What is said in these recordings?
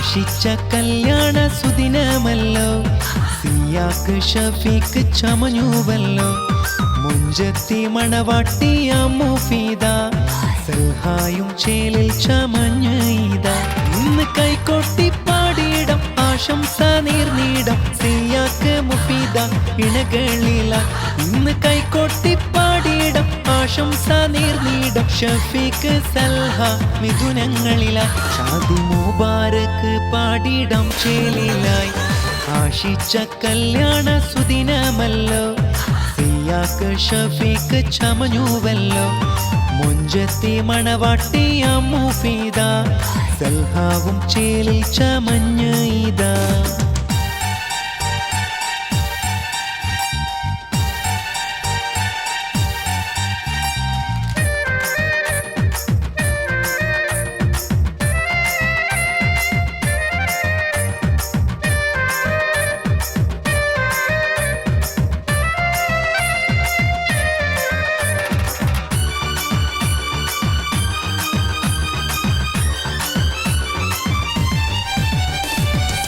ആശിച്ച കല്യാണ സുദിനമല്ലോ, സിയാക്ക് ഷഫീക്ക് ചമഞ്ഞുവല്ലോ. മുഞ്ചത്തി മണവാട്ടിയ മുഫീദ, സൽഹായും ചേലിൽ ചമഞ്ഞീത. ഇന്ന് കൈകൊട്ടി പാടിയിടം ആശംസ നീർനീടം, സിയാക്ക് മുഫീദ ഇണകളില. ഇന്ന് കൈകൊട്ടി പാടിയിടം ആശംസ നീർനീടം, ഷഫീക്ക് സൽഹ മിഥുനങ്ങളില. ഷാദി മുബാരക്ക് പാടിയിടം ചേലിലായി. ആശിച്ച കല്യാണ സുദിനമല്ലോ, സിയാക്ക് ഷഫീക്ക് ചമഞ്ഞുവല്ലോ. മുഞ്ചത്തി മണവാട്ടിയ മുഫീദ, സൽഹാവും ചേലിൽ ചമഞ്ഞീത.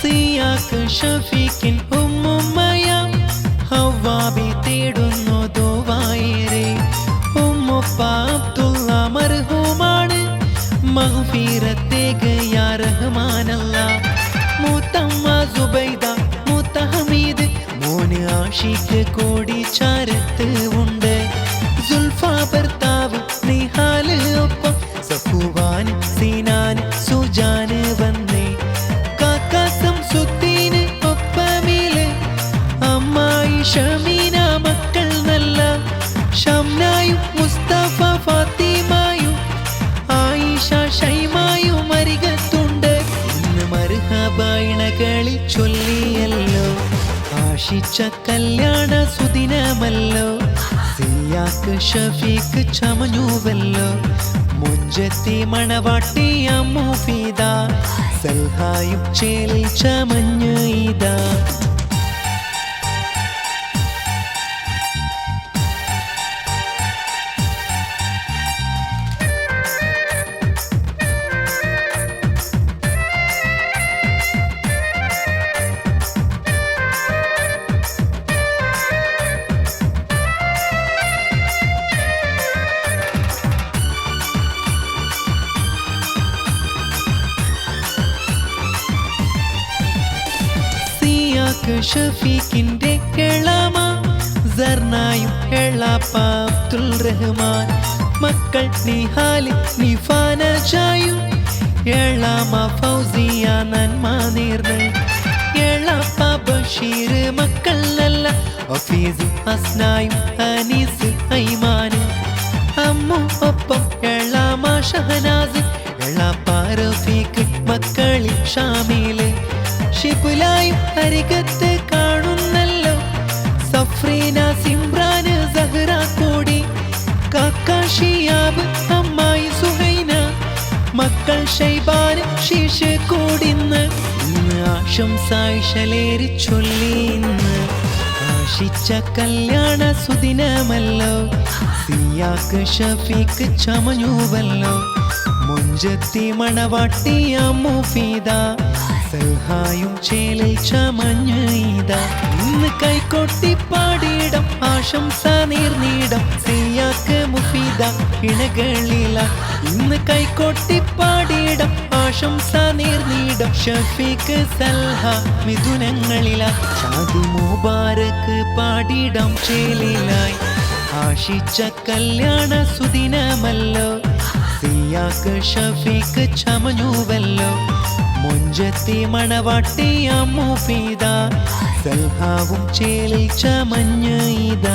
സിയാക്ക് ഷഫീക്കിൻ ഉമ്മുമ്മയ ഹവ്വാബി തേടുന്നു ദുആയിരെ. ഉമ്മുപ്പ അബ്ദുള്ള മർഹൂമാണ്, മഗ്ഫിറത്തേക്ക് യാ റഹ്മാനല്ലാഹ്. മൂത്തമ്മ സുബൈദ മൂത്ത ഹമീദ്, മോന് ആഷിഖ് കൂടി ചാരത്ത് ഉണ്ട്. സുൽഫ ഭർത്താവ് നിഹാല് ഒപ്പം, സഫുവാൻ സിനാൻ സുജാന് വന്നേ. സുദ്ദീന് ഒപ്പമില് അമ്മായി ഷമീന, മക്കൾ നല്ല ഷംനായും മുസ്തഫ ഫാത്തിമായും ആയിഷ ഷൈമായും അരികത്തുണ്ട്. ഇന്ന് മർഹബ ഇണകളിൽ ചൊല്ലിയല്ലോ, ആശിച്ച കല്യാണ സുദിനമല്ലോ. സിയാക്ക് ഷഫീക്ക് ചമഞ്ഞുവല്ലോ. മുഞ്ചത്തി മണവാട്ടിയ മുഫീദ, സൽഹായും ചേലിൽ ചമഞ്ഞീത. ഷഫീക്കിന്റെ എളാമ സർനായും എളാപ്പ അബ്ദുൽ റഹ്മാൻ, മക്കൾ നിഹാല് നിഫാന ജായും എളാമ ഫൗസിയ നന്മ നേർന്ന്. എളാപ്പ ബഷീർ മക്കൾ നല്ല ഹഫീസും ഹസ്നായും അനീസ് ഐമാനും. അമ്മു ഒപ്പം എളാമ ഷഹനാസ്, എളാപ്പ റഫീഖ് മക്കളിൽ ഷാമില്. ഷിബുലായും അരികത്ത് കാണുന്നല്ലോ, സഫ്രീന സിംറാന് സഹ്റ കൂടി. കാക്ക ഷിയാബ് അമ്മായി സുഹൈന, മക്കൾ ഷൈബാന് ശീഷ് കൂടിന്ന്. ഇന്ന് ആശംസായിഷലേറി ചൊല്ലിന്ന്, ആശിച്ച കല്യാണ സുദിനമല്ലോ. സിയാക്ക് ഷഫീക്ക് ചമഞ്ഞുവല്ലോ. മുഞ്ചത്തി മണവാട്ടിയ മുഫീദ, സൽഹായും ചേലിൽ ചമഞ്ഞീത. ഇന്ന് കൈകൊട്ടി പാടിയിടം ആശംസ നീർനീടം, സിയാക്ക് മുഫീദ ഇണകളില. ഇന്ന് കൈകൊട്ടി പാടിയിടം ആശംസ നീർനീടം, ഷഫീക്ക് സൽഹ മിഥുനങ്ങളില. ഷാദി മുബാരക്ക് പാടിയിടം ചേലിലായി. ആശിച്ച കല്യാണ സുദിനമല്ലോ, സിയാക്ക് ഷഫീക്ക് ചമഞ്ഞുവല്ലോ. മുഞ്ചത്തി മണവാട്ടിയ മുഫീദ, സൽഹാവും ചേലിൽ ചമഞ്ഞീത.